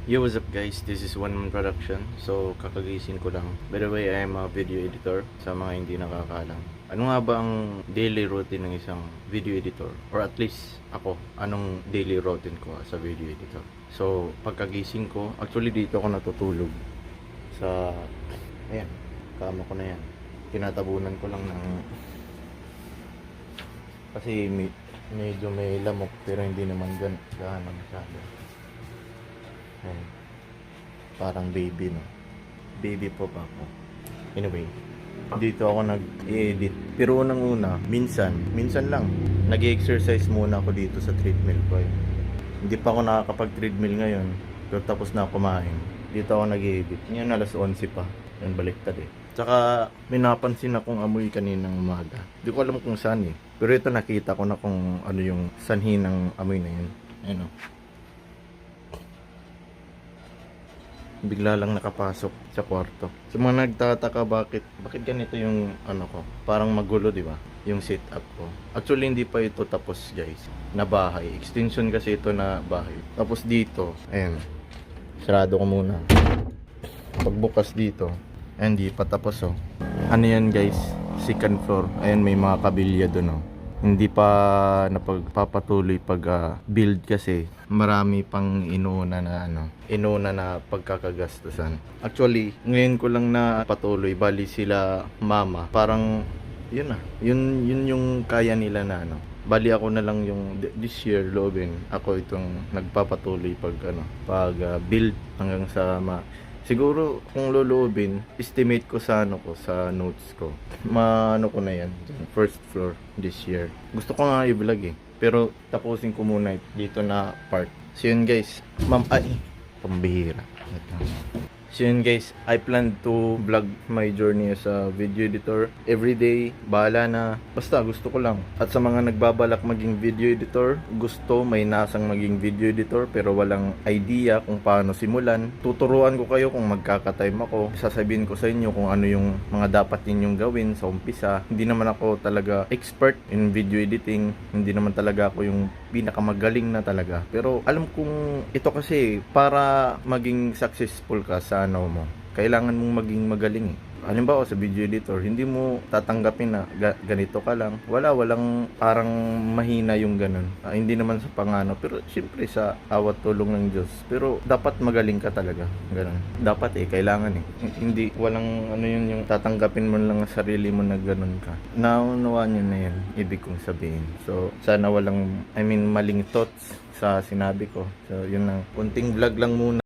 Yo, what's up guys? This is One Man Production. So, kakagising ko lang. By the way, I am a video editor sa mga hindi nakakaalam. Ano nga ba ang daily routine ng isang video editor? Or at least ako, anong daily routine ko sa video editor? So, pagkagising ko, actually dito ako natutulog. Sa, ayan, kama ko na yan. Tinatabunan ko lang ng, kasi medyo may lamok pero hindi naman gaano masyado. Ayan. Parang baby, no? Baby po pa ako. Anyway, dito ako nag-edit. Pero unang-una, minsan lang, nag-exercise muna ako dito sa treadmill ko. Hindi pa ako nakakapag-treadmill ngayon. Pero tapos na kumain. Dito ako nag-edit. Ngayon alas 11 pa. Yan, baliktad eh. Tsaka, may napansin akong amoy kaninang umaga. Hindi ko alam kung saan eh. Pero ito nakita ko na kung ano yung sanhi ng amoy na yun. Ayun o. Bigla lang nakapasok sa kwarto. Sa mga nagtataka bakit ganito yung ano ko, parang magulo, di ba? Yung setup ko. Actually hindi pa ito tapos, guys. Na bahay. Extension kasi ito na bahay. Tapos dito, ayan. Sarado ko muna. Pagbukas dito, hindi pa tapos oh. Ano yan, guys? Second floor. Ayan, may mga kabilya doon oh. Hindi pa napagpapatuloy pag build kasi marami pang inuuna na pagkakagastusan. Actually, ngayon ko lang na patuloy, bali sila mama. Parang yun yung kaya nila na Bali ako na lang yung this year loobin. Ako itong nagpapatuloy pag build hanggang sa siguro kung loloobin, estimate ko sa sa notes ko. Maano ko na yan, first floor this year. Gusto ko nga i-vlog eh. Pero tapusin ko muna dito na part. So yun guys, pambihira. So yun guys, I plan to vlog my journey as a video editor everyday. Bahala na, basta gusto ko lang. At sa mga nagbabalak maging video editor, gusto may nasang maging video editor pero walang idea kung paano simulan, tuturuan ko kayo kung magkaka-time ako. Sasabihin ko sa inyo kung ano yung mga dapat ninyong gawin sa umpisa. Hindi naman ako talaga expert in video editing, hindi naman talaga ako yung pinakamagaling na talaga, pero alam kong ito kasi para maging successful ka sa mo, kailangan mong maging magaling eh. Halimbawa sa video editor, hindi mo tatanggapin na ganito ka lang. Walang parang mahina yung ganun. Hindi naman sa pangano, pero siyempre sa awat tulong ng Diyos. Pero dapat magaling ka talaga. Ganun. Dapat kailangan eh. Hindi, walang yung tatanggapin mo lang sa sarili mo na ganun ka. Naunawaan nyo na yan, ibig kong sabihin. So, sana walang, maling thoughts sa sinabi ko. So, yun lang. Kunting vlog lang muna.